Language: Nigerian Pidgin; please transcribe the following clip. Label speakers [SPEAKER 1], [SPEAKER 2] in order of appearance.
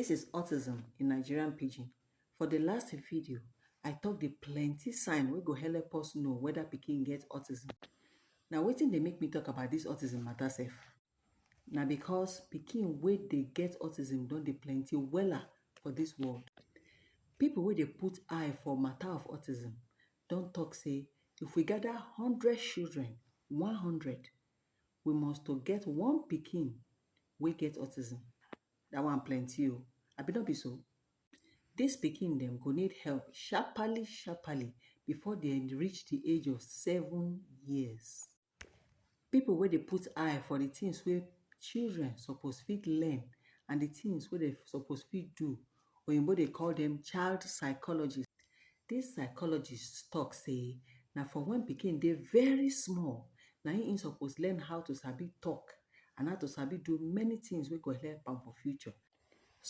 [SPEAKER 1] This is autism in Nigerian pidgin. For the last video, I talk the plenty sign wey go help us know whether pikin get autism. Now wetin dey make me talk about this autism matter sef? Na because pikin wey dey get autism don dey plenty wella for this world. People wey dey put eye for matter of autism don talk say if we gather 100 children, 100, we must to get one pikin wey get autism. That one plenty o, abi no be so? Dis pikin dem go need help sharparly before dem reach the age of 7 years. People wey dey put eye for the things wey children suppose fit learn and the things wey dem suppose fit do, oyinbo dey call them child psychologists. Dis psychologists talk say na for when pikin dey very small na im suppose learn how to sabi talk and how to sabi do many things wey go help am for future.